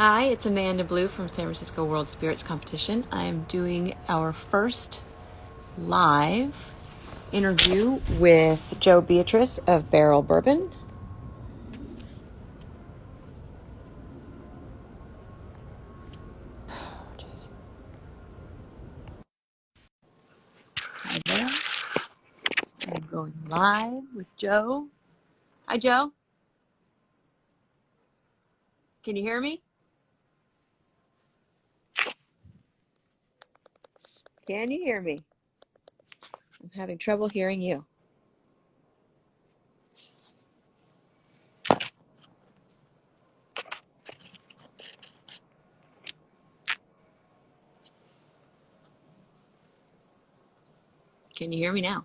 Hi, it's Amanda Blue from San Francisco World Spirits Competition. I am doing our first live interview with Beatrice of Barrell Bourbon. Hi there. I'm going live with Joe. Hi, Joe. Can you hear me? Can you hear me? I'm having trouble hearing you. Can you hear me now?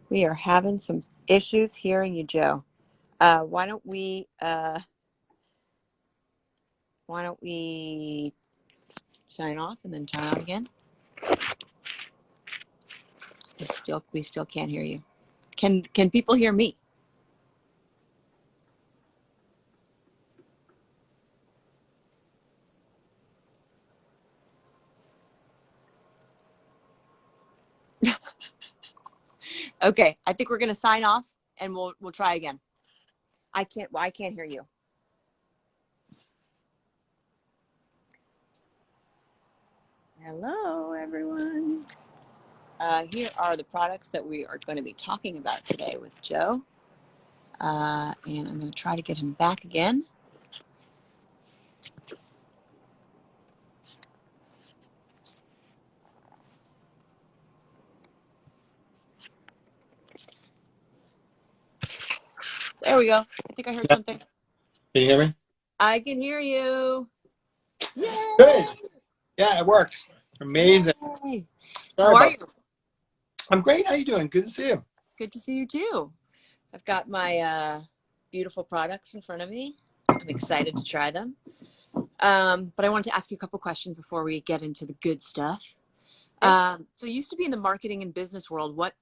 We are having some issues hearing you, Joe. Why don't we sign off and then turn on again? We still can't hear you. Can people hear me? Okay, I think we're gonna sign off and we'll try again. I can't hear you. Hello, everyone. Here are the products that we are going to be talking about today with Joe. And I'm going to try to get him back again. There we go. I think I heard something. Can you hear me? I can hear you. Yay! Good. Yeah, it worked. Amazing. Yay. Sorry How are about you? that. I'm great. How you doing? Good to see you. Good to see you too. I've got my beautiful products in front of me. I'm excited to try them. But I wanted to ask you a couple questions before we get into the good stuff. So you used to be in the marketing and business world. What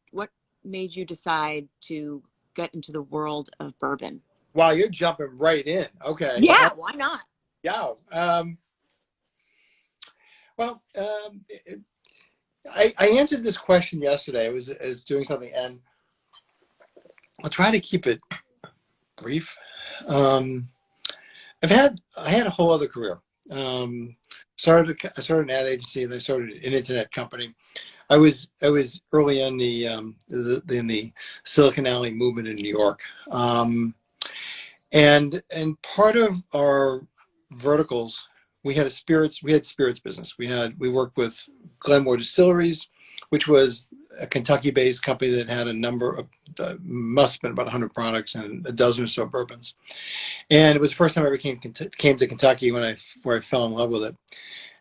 made you decide to get into the world of bourbon? Wow, you're jumping right in. Okay. Yeah, why not? Yeah. Well, I answered this question yesterday. I was doing something, and I'll try to keep it brief. I had a whole other career. I started an ad agency, and I started an internet company. I was early in the Silicon Valley movement in New York, and part of our verticals, we had spirits business. We worked with Glenmore Distilleries, which was a Kentucky-based company that had a number of must have been about 100 products and a dozen or so bourbons. And it was the first time I ever came to Kentucky where I fell in love with it.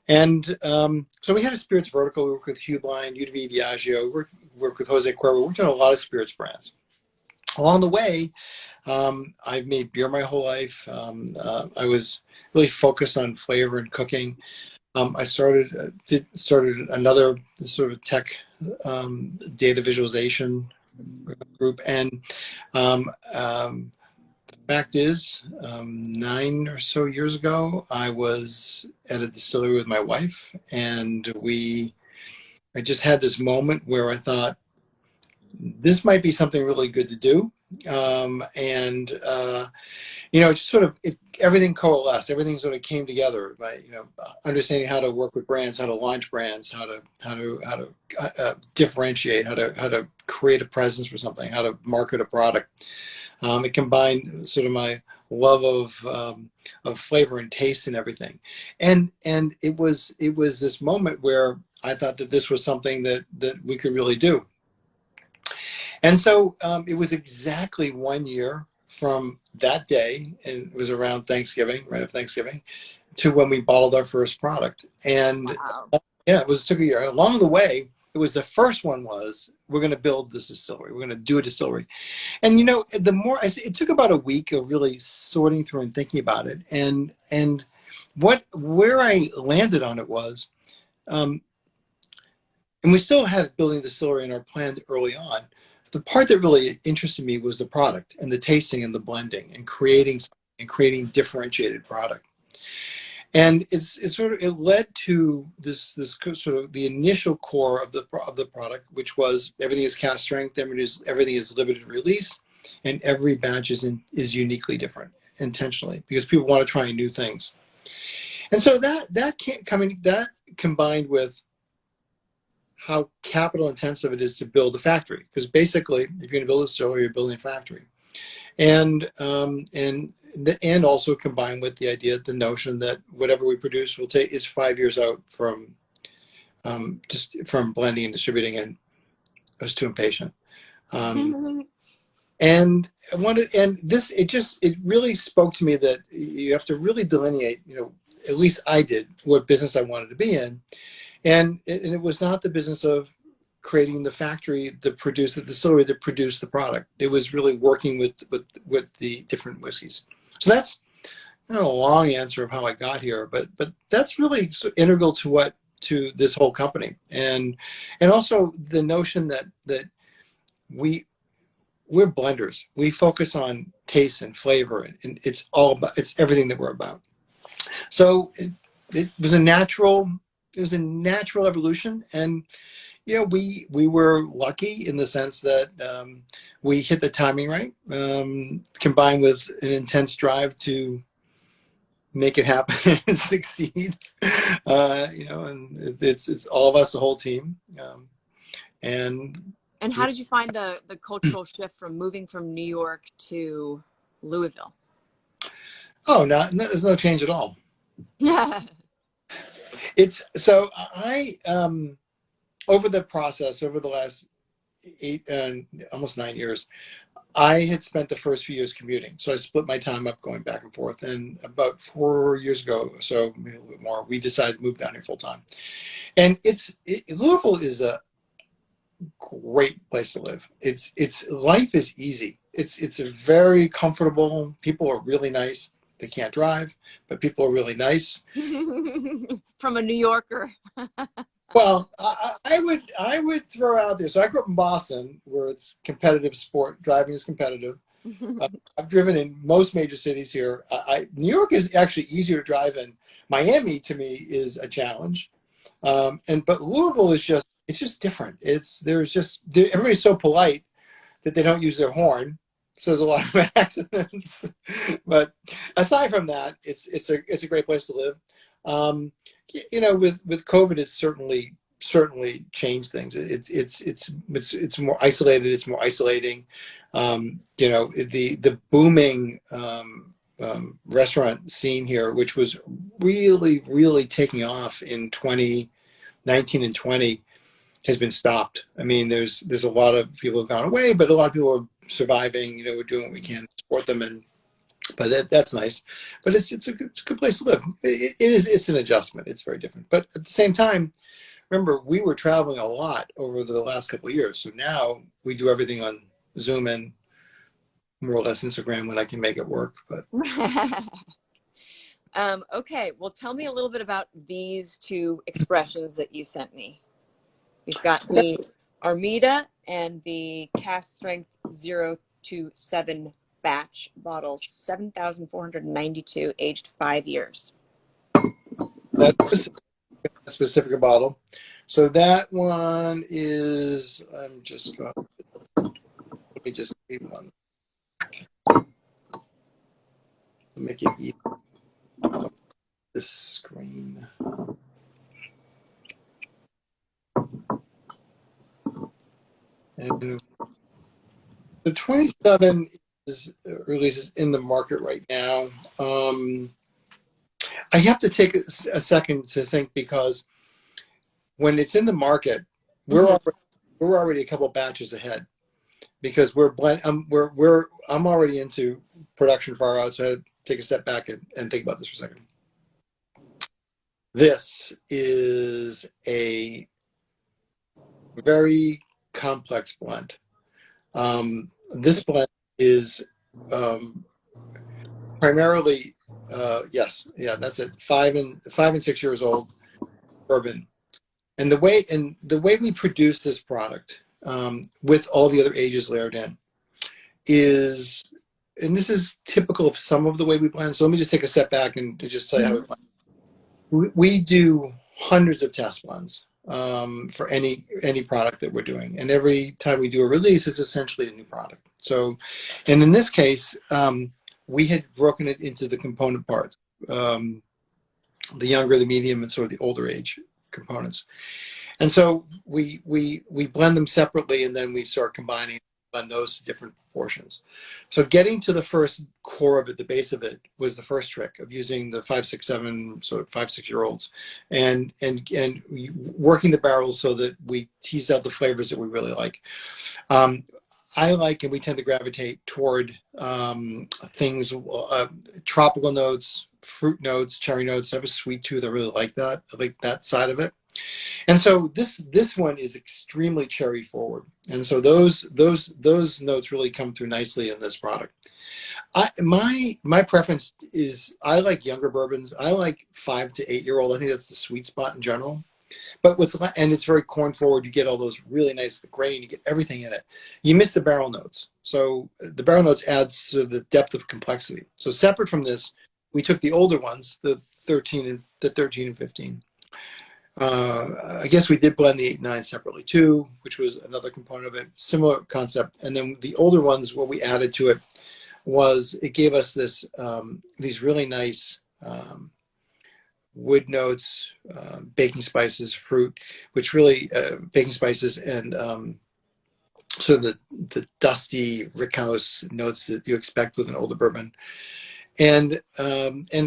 And so we had a spirits vertical. We worked with Hugh Blind, UDV Diageo, worked with Jose Cuervo. We worked on a lot of spirits brands. Along the way, I've made beer my whole life. I was really focused on flavor and cooking. I started another sort of tech data visualization group. And the fact is, 9 or so years ago, I was at a distillery with my wife, and I just had this moment where I thought, this might be something really good to do. Just sort of everything coalesced. Everything sort of came together by understanding how to work with brands, how to launch brands, how to differentiate, how to create a presence for something, how to market a product. It combined sort of my love of flavor and taste and everything, and it was this moment where I thought that this was something that we could really do. And so it was exactly 1 year from that day, and it was around Thanksgiving, right after Thanksgiving, to when we bottled our first product. And Wow. yeah, took a year. Along the way, It was the first one was, we're going to build this distillery. We're going to do a distillery. And, you know, the more, it took about a week of really sorting through and thinking about it. And where I landed on it was, and we still had building the distillery in our plan early on. The part that really interested me was the product and the tasting and the blending and creating differentiated product. And it led to this sort of the initial core of the product, which was everything is cask strength, everything is limited release, and every batch is uniquely different intentionally because people want to try new things. And so that combined with how capital intensive it is to build a factory, because basically, if you're going to build a distillery, you're building a factory, and also combined with the idea, the notion that whatever we produce will take is 5 years out from just from blending and distributing, and I was too impatient. And it really spoke to me that you have to really delineate, you know, at least I did, what business I wanted to be in. And it was not the business of creating the factory that produced the distillery that produced the product. It was really working with the different whiskeys. So that's, you know, a long answer of how I got here, but that's really integral to this whole company, and also the notion that we're blenders. We focus on taste and flavor, and it's everything that we're about. So it was a natural evolution, and you know, we were lucky in the sense that we hit the timing right, combined with an intense drive to make it happen and succeed. You know, and it's all of us, the whole team. And how did you find the cultural shift from moving from New York to Louisville? Oh, there's no change at all. I over the last 8 almost 9 years, I had spent the first few years commuting. So I split my time up going back and forth. And about 4 years ago, so maybe a little bit more, we decided to move down here full time. And Louisville is a great place to live. Life is easy. It's a very comfortable. People are really nice. They can't drive, but people are really nice. From a New Yorker. Well, I would throw out there. So I grew up in Boston, where it's competitive sport. Driving is competitive. I've driven in most major cities here. New York is actually easier to drive in. Miami, to me, is a challenge. But Louisville is just different. Everybody's so polite that they don't use their horn. So there's a lot of accidents. But aside from that, it's a great place to live. You know, with COVID, it's certainly changed things. It's more isolated. It's more isolating. You know, the booming restaurant scene here, which was really taking off in 2019 and 20, has been stopped. I mean, there's a lot of people have gone away, but a lot of people are surviving. You know, we're doing what we can to support them, but that's nice. But it's a good place to live. It's an adjustment. It's very different. But at the same time, remember, we were traveling a lot over the last couple of years. So now we do everything on Zoom and more or less Instagram when I can make it work. But okay, well, tell me a little bit about these two expressions that you sent me. We've got the Armida and the cask strength 0 to 7 batch bottles, 7,492, aged 5 years. That's a specific bottle. So that one is, let me just read one. Make it easy. This screen. And the 27 releases in the market right now. I have to take a second to think, because when it's in the market, we're already a couple batches ahead, because I'm already into production far out. So I had to take a step back and think about this for a second. This is a very complex blend. This blend is primarily, yes, yeah, that's it. 5 and 6 years old bourbon, and the way we produce this product with all the other ages layered in is, and this is typical of some of the way we blend. So let me just take a step back and to just say how we blend. We do hundreds of test blends for any product that we're doing, and every time we do a release, it's essentially a new product. So, and in this case, we had broken it into the component parts, the younger, the medium, and sort of the older age components. And so we blend them separately, and then we start combining on those different proportions. So getting to the first core of it, the base of it, was the first trick of using the 5, 6, 7, sort of 5, 6-year-olds, and working the barrels so that we teased out the flavors that we really like. I like, and we tend to gravitate toward things, tropical notes, fruit notes, cherry notes. I have a sweet tooth. I really like that. I like that side of it. And so this one is extremely cherry forward, and so those notes really come through nicely in this product. My preference is, I like younger bourbons. I like 5 to 8-year-old. I think that's the sweet spot in general. But and it's very corn forward. You get all those really nice grain. You get everything in it. You miss the barrel notes. So the barrel notes adds to the depth of complexity. So separate from this, we took the older ones, the 13 and 15. I guess we did blend the 8 and 9 separately too, which was another component of it. Similar concept. And then the older ones, what we added to it was, it gave us this these really nice wood notes, baking spices, fruit, which really baking spices and sort of the dusty rickhouse notes that you expect with an older bourbon. And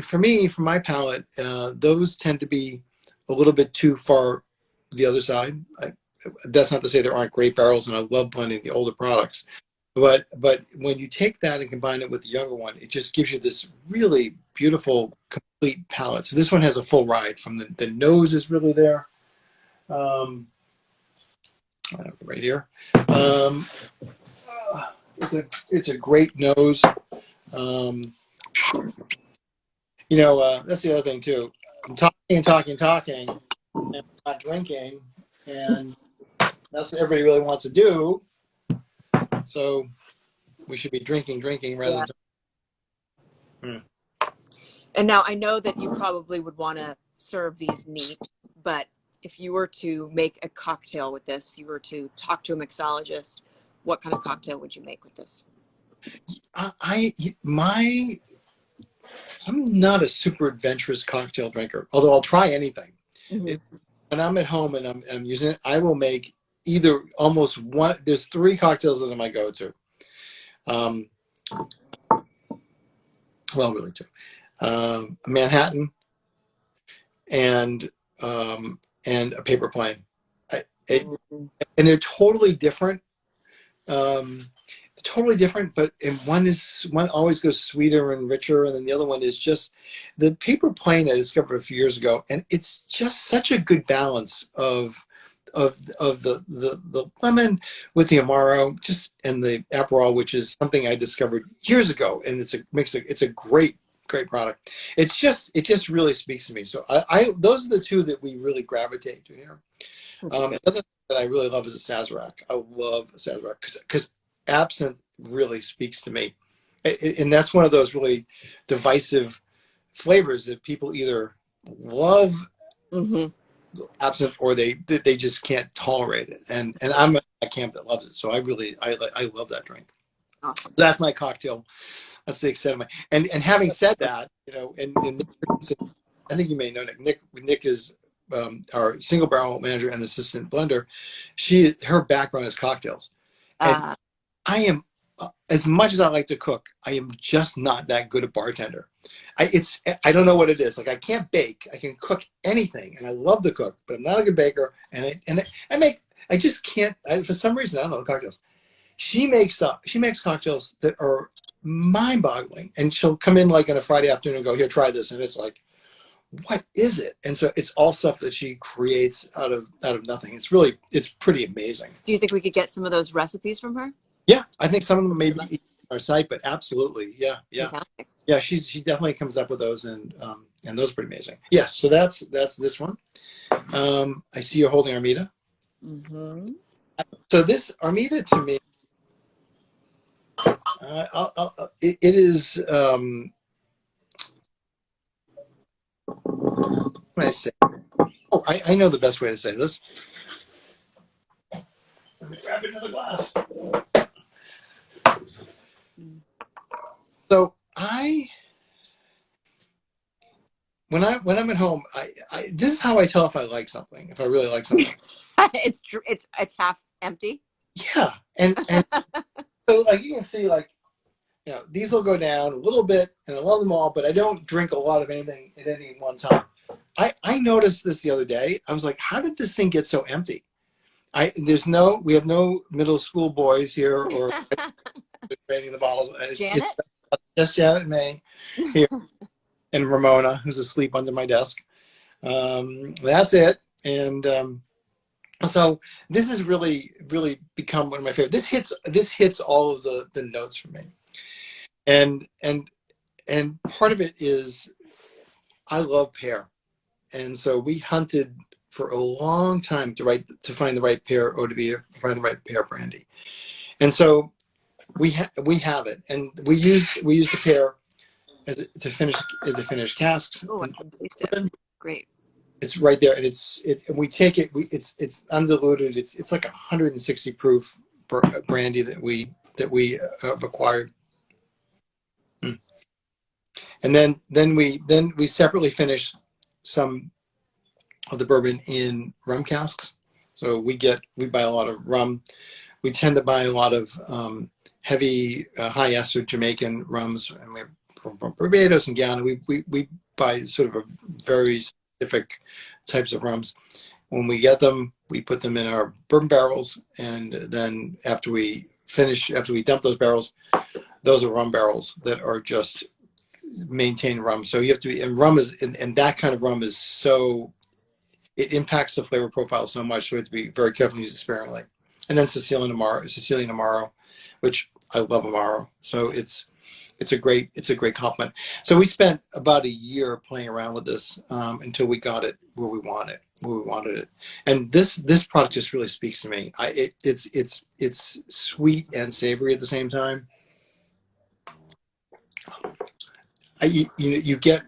for me, for my palate, those tend to be a little bit too far the other side. That's not to say there aren't great barrels, and I love blending the older products. But when you take that and combine it with the younger one, it just gives you this really beautiful, complete palate. So this one has a full ride. From the nose is really there, right here. It's a great nose. That's the other thing too. I'm talking, and I'm not drinking, and that's what everybody really wants to do. So we should be drinking rather than. And now I know that you probably would want to serve these neat, but if you were to make a cocktail with this, if you were to talk to a mixologist, what kind of cocktail would you make with this? I'm not a super adventurous cocktail drinker, although I'll try anything. Mm-hmm. When I'm at home and I'm using it, I will make either almost one. There's 3 cocktails that are my go-to. Well, really 2. A Manhattan and a paper plane. And they're totally different. But one always goes sweeter and richer, and then the other one is just the paper plane I discovered a few years ago, and it's just such a good balance of the lemon with the Amaro, and the Aperol, which is something I discovered years ago, and it's a great product. It just really speaks to me. So those are the 2 that we really gravitate to here. The other thing that I really love is a Sazerac. I love a Sazerac because absinthe really speaks to me, and that's one of those really divisive flavors that people either love absinthe or they just can't tolerate it. And I'm a camp that loves it, so I love that drink. Awesome. That's my cocktail. That's the extent of my. And having said that, and Nick, I think you may know Nick. Nick is our single barrel manager and assistant blender. Her background is cocktails. And I am, as much as I like to cook, I am just not that good a bartender. I don't know what it is. Like, I can't bake. I can cook anything, and I love to cook, but I'm not a good baker. I just can't. For some reason, I don't know cocktails. She makes cocktails that are mind-boggling, and she'll come in like on a Friday afternoon and go, "Here, try this," and it's like, what is it? And so it's all stuff that she creates out of nothing. It's pretty amazing. Do you think we could get some of those recipes from her? Yeah, I think some of them may be on our site, but absolutely, yeah. Fantastic. Yeah, she definitely comes up with those, and those are pretty amazing. Yeah, so that's this one. I see you're holding Armida. Mm-hmm. So this Armida to me, it is. What do I say? Oh, I know the best way to say this. Let me grab another glass. So when I'm at home, this is how I tell if I like something, if I really like something. it's half empty. Yeah, and so like you can see, like, you know, these will go down a little bit, and I love them all, but I don't drink a lot of anything at any one time. I noticed this the other day. I was like, how did this thing get so empty? We have no middle school boys here or draining the bottles. Janet? It's just Janet and May here, and Ramona, who's asleep under my desk. That's it. And so this has really become one of my favorites. This hits all of the notes for me. And part of it is I love pear. And so we hunted for a long time to find the right pear eau de vie, to find the right pear brandy. And so we have it, and we use the pear to finish casks. Oh, I can taste it. Great. It's right there, and we take it. It's undiluted. It's like 160 proof brandy that we have acquired. And then we separately finish some of the bourbon in rum casks. So we buy a lot of rum. We tend to buy a lot of heavy, high ester Jamaican rums, and we from Barbados and Guyana. We buy sort of a very specific types of rums. When we get them, we put them in our bourbon barrels, and then after we dump those barrels, those are rum barrels that are just maintain rum. So you have to be, and rum is, and that kind of rum is so, it impacts the flavor profile so much, so we have to be very careful to use it sparingly. And then Sicilian Amaro, which I love Amaro. So it's a great compliment. So we spent about a year playing around with this until we got it where we wanted it. And this product just really speaks to me. It's sweet and savory at the same time. You get,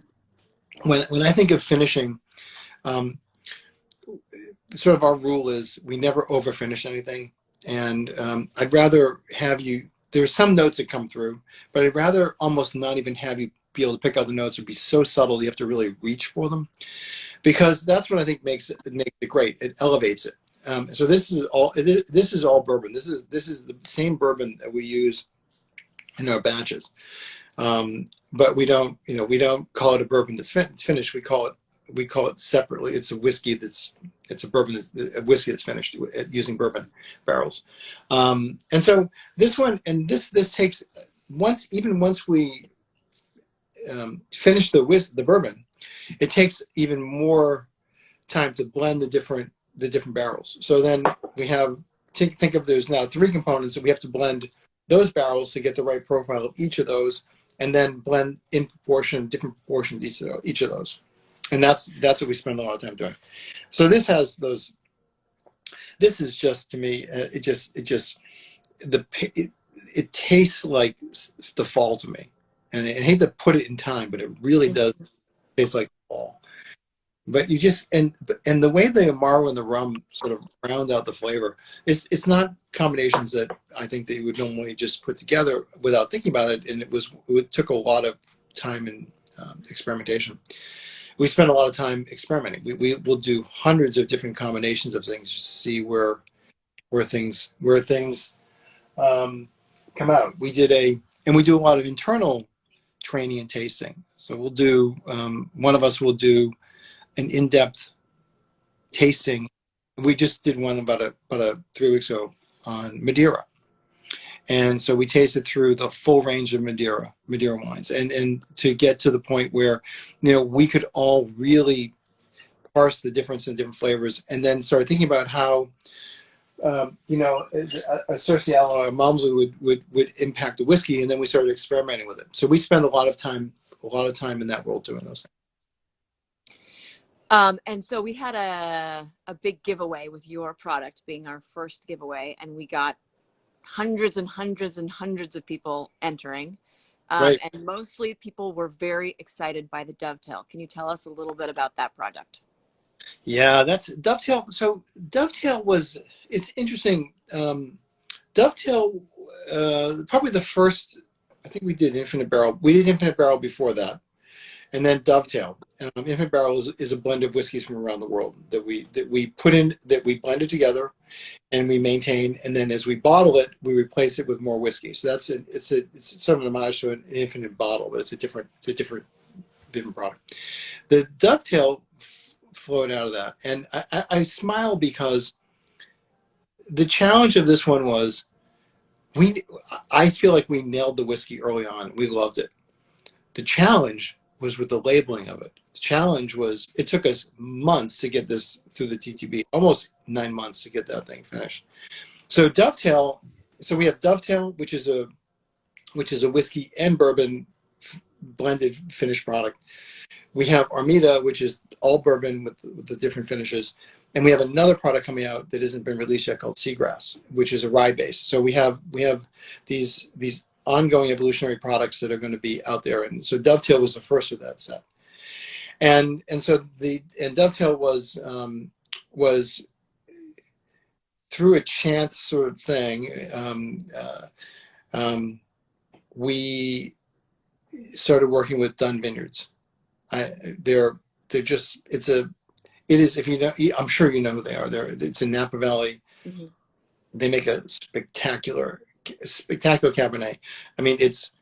when I think of finishing, sort of our rule is we never over finish anything, and I'd rather have you. There's some notes that come through, but I'd rather almost not even have you be able to pick out the notes or be so subtle you have to really reach for them, because that's what I think makes it great. It elevates it. So this is all bourbon. This is the same bourbon that we use in our batches. But we don't call it a bourbon that's finished. We call it separately. It's a whiskey it's a bourbon, a whiskey that's finished using bourbon barrels. And so this one, and this takes once we finish the bourbon, it takes even more time to blend the different barrels. So then we have, think of, there's now 3 components, and we have to blend those barrels to get the right profile of each of those, and then blend in different proportions each of those. And that's what we spend a lot of time doing. So this has those. This is just, to me, it tastes like the fall to me. And I hate to put it in time, but it really does taste like fall. But you just, and the way the Amaro and the rum sort of round out the flavor, it's not combinations that I think they would normally just put together without thinking about it. And it took a lot of time and experimentation. We spend a lot of time experimenting. We will do hundreds of different combinations of things to see where things come out. We do a lot of internal training and tasting. So we'll do, one of us will do an in-depth tasting. We just did one about 3 weeks ago on Madeira, And so we tasted through the full range of Madeira wines, and to get to the point where, we could all really parse the difference in different flavors, and then started thinking about how, a Cercial or a Malmsey would impact the whiskey, and then we started experimenting with it. So we spend a lot of time in that world doing those things. And so we had a big giveaway with your product being our first giveaway, and we got hundreds and hundreds and hundreds of people entering. Right. And mostly people were very excited by the Dovetail. Can you tell us a little bit about that product? Yeah, that's Dovetail. So Dovetail it's interesting. Dovetail, probably the first, I think we did Infinite Barrel. We did Infinite Barrel before that. And then Dovetail. Infinite Barrel is a blend of whiskeys from around the world that we blended together and we maintain. And then as we bottle it, we replace it with more whiskey. So it's sort of an homage to an infinite bottle, but it's a different product. The Dovetail flowed out of that. And I smile because the challenge of this one was I feel like we nailed the whiskey early on. We loved it. The challenge was with the labeling of it. The challenge was it took us months to get this through the TTB, almost 9 months to get that thing finished. So Dovetail, we have Dovetail, which is a whiskey and bourbon blended finished product. We have Armida, which is all bourbon with the different finishes. And we have another product coming out that hasn't been released yet called Seagrass, which is a rye base. So we have these ongoing evolutionary products that are going to be out there. And so Dovetail was the first of that set. And so Dovetail was through a chance sort of thing. We started working with Dunn Vineyards. They're just, it is, if you know, I'm sure you know who they are. It's in Napa Valley. Mm-hmm. They make a spectacular Cabernet. I mean, it's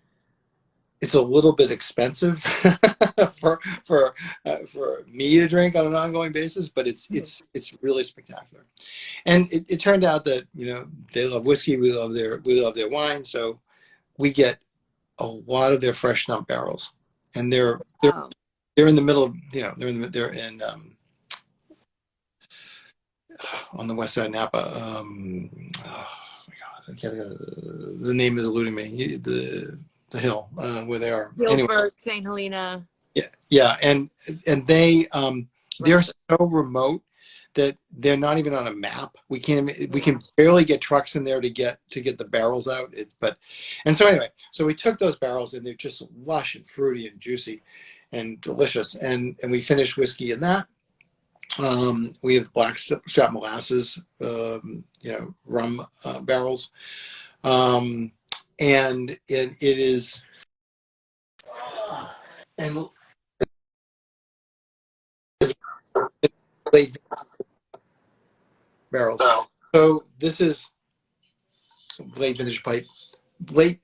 a little bit expensive for me to drink on an ongoing basis, but it's really spectacular. And it turned out that they love whiskey, we love their wine, so we get a lot of their fresh stump barrels, and they're in the middle of they're in on the west side of Napa. Oh my God, I can't think of the name is eluding me. The hill where they are. Guilford, anyway. St. Helena. Yeah, and they're so remote that they're not even on a map. We can barely get trucks in there to get the barrels out. So we took those barrels and they're just lush and fruity and juicy and delicious, and we finished whiskey in that. We have black strap molasses, rum barrels, and it is, and late barrels. So this is late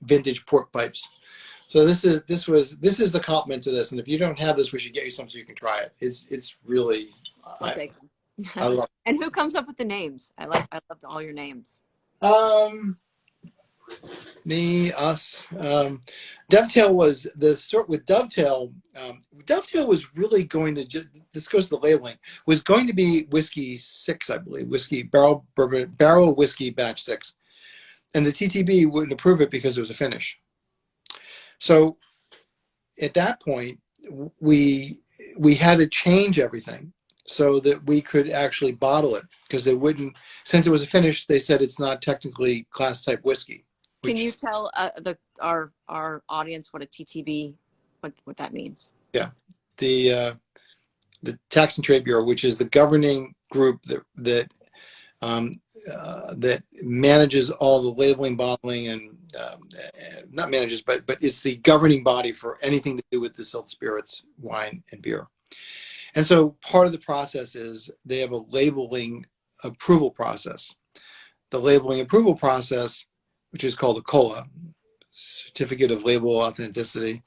vintage port pipes. So this is the compliment to this. And if you don't have this, we should get you some so you can try it. It's really. I love it. And who comes up with the names? I love all your names. Me, us. Dovetail was the start with Dovetail. Dovetail was really going to this goes to the labeling, was going to be whiskey 6, I believe, whiskey barrel whiskey batch 6, and the TTB wouldn't approve it because it was a finish. So at that point, we had to change everything so that we could actually bottle it, because they wouldn't, since it was a finish, they said it's not technically class type whiskey. Can you tell our audience what a TTB, what that means? Yeah, the Tax and Trade Bureau, which is the governing group that manages all the labeling, bottling, and not manages, but it's the governing body for anything to do with distilled spirits, wine, and beer. And so part of the process is they have a labeling approval process. The labeling approval process, which is called a COLA, Certificate of Label Authenticity,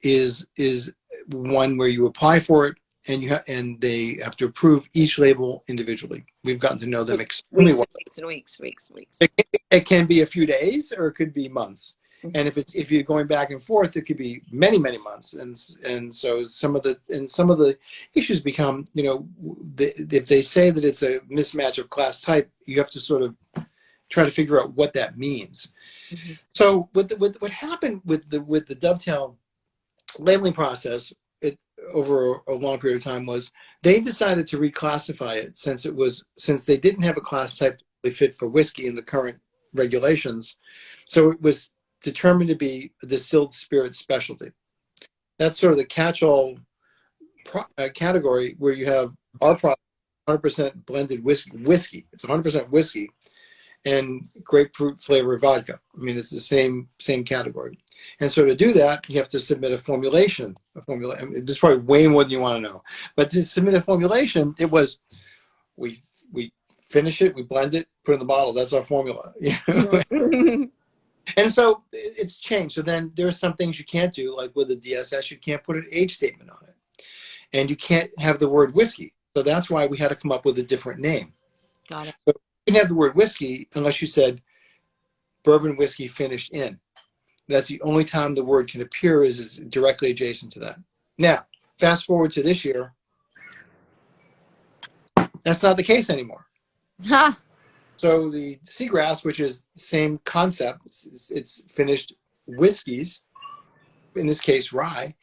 is one where you apply for it, and they have to approve each label individually. We've gotten to know them extremely Weeks well. and weeks. It can be a few days, or it could be months. Mm-hmm. And if you're going back and forth, it could be many months. And so some of the issues become, if they say that it's a mismatch of class type, you have to sort of try to figure out what that means. Mm-hmm. So what happened with the Dovetail labeling process over a long period of time was they decided to reclassify it since they didn't have a class type fit for whiskey in the current regulations. So it was determined to be a distilled spirit specialty. That's sort of the catch-all category where you have our product, 100% blended whiskey. It's 100% whiskey and grapefruit flavored vodka. I mean, it's the same category. And so to do that, you have to submit a formulation. I mean, this is probably way more than you want to know. But to submit a formulation, it was we finish it, we blend it, put it in the bottle. That's our formula. And so it's changed. So then there's some things you can't do, like with the DSS, you can't put an age statement on it. And you can't have the word whiskey. So that's why we had to come up with a different name. Got it. So you didn't have the word whiskey unless you said bourbon whiskey finished in. That's the only time the word can appear is directly adjacent to that. Now, fast forward to this year, that's not the case anymore. Huh. So the Seagrass, which is the same concept, it's finished whiskeys, in this case rye.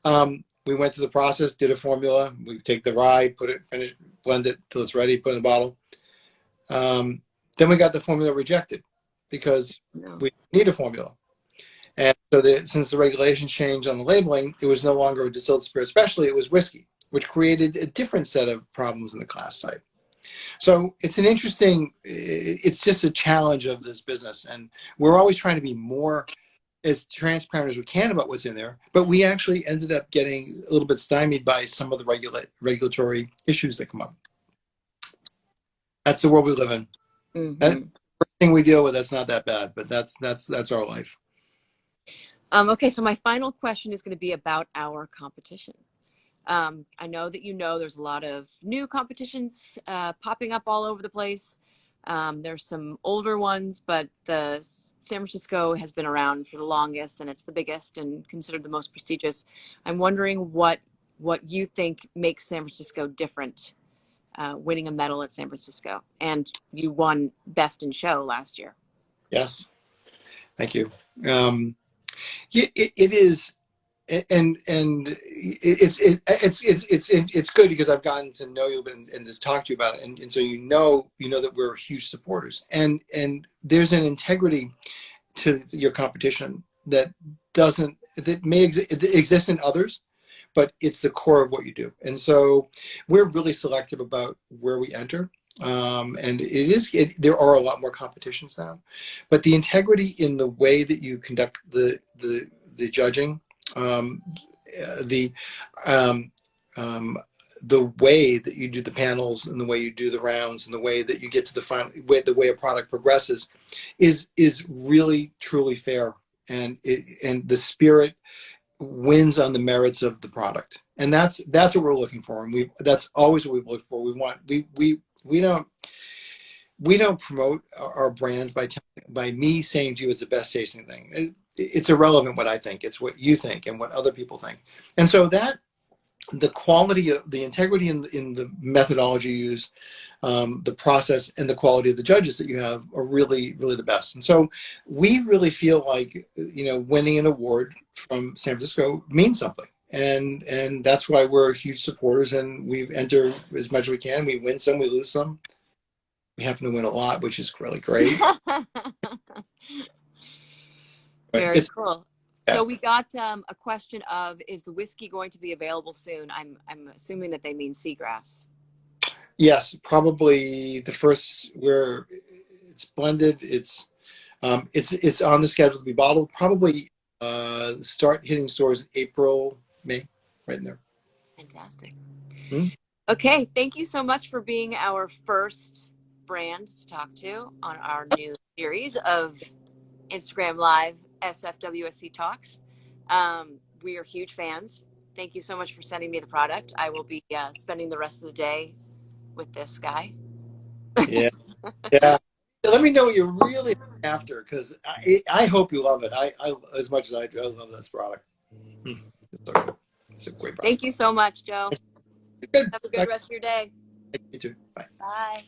We went through the process, did a formula. We take the rye, blend it till it's ready, put it in the bottle. Then we got the formula rejected because we need a formula. And so since the regulations changed on the labeling, it was no longer a distilled spirit, especially it was whiskey, which created a different set of problems in the class type. So it's just a challenge of this business. And we're always trying to be more as transparent as we can about what's in there. But we actually ended up getting a little bit stymied by some of the regulatory issues that come up. That's the world we live in. Mm-hmm. That's the first thing we deal with. That's not that bad, but that's our life. Okay, so my final question is going to be about our competition. I know that there's a lot of new competitions popping up all over the place. There's some older ones, but the San Francisco has been around for the longest, and it's the biggest and considered the most prestigious. I'm wondering what you think makes San Francisco different, winning a medal at San Francisco. And you won Best in Show last year. Yes. Thank you. It is, and it's good because I've gotten to know you and just talk to you about it, and so you know that we're huge supporters, and there's an integrity to your competition that may exist in others, but it's the core of what you do, and so we're really selective about where we enter. And there are a lot more competitions now, but the integrity in the way that you conduct the judging, the way that you do the panels and the way you do the rounds and the way that you get to the final, the way a product progresses, is really truly fair, and the spirit wins on the merits of the product, and that's what we're looking for, and that's always what we've looked for. We don't promote our brands by me saying to you it's the best tasting thing. It's irrelevant what I think. It's what you think and what other people think. And so that the quality of the integrity in the methodology used, the process, and the quality of the judges that you have are really, really the best. And so we really feel like winning an award from San Francisco means something. And that's why we're huge supporters, and we enter as much as we can. We win some, we lose some. We happen to win a lot, which is really great. Very cool. Yeah. So we got a question of, is the whiskey going to be available soon? I'm assuming that they mean Seagrass. Yes, probably the first where it's blended. It's on the schedule to be bottled. Probably start hitting stores in April, May, right in there. Fantastic. Mm-hmm. Okay, thank you so much for being our first brand to talk to on our new series of Instagram Live SFWSC Talks. We are huge fans. Thank you so much for sending me the product. I will be spending the rest of the day with this guy. Yeah. Yeah. Let me know what you really after, because I hope you love it. I as much as I do, I love this product. It's so good. It's a great product. Thank you so much, Joe. Good. Have a good rest of your day. You too. Bye. Bye.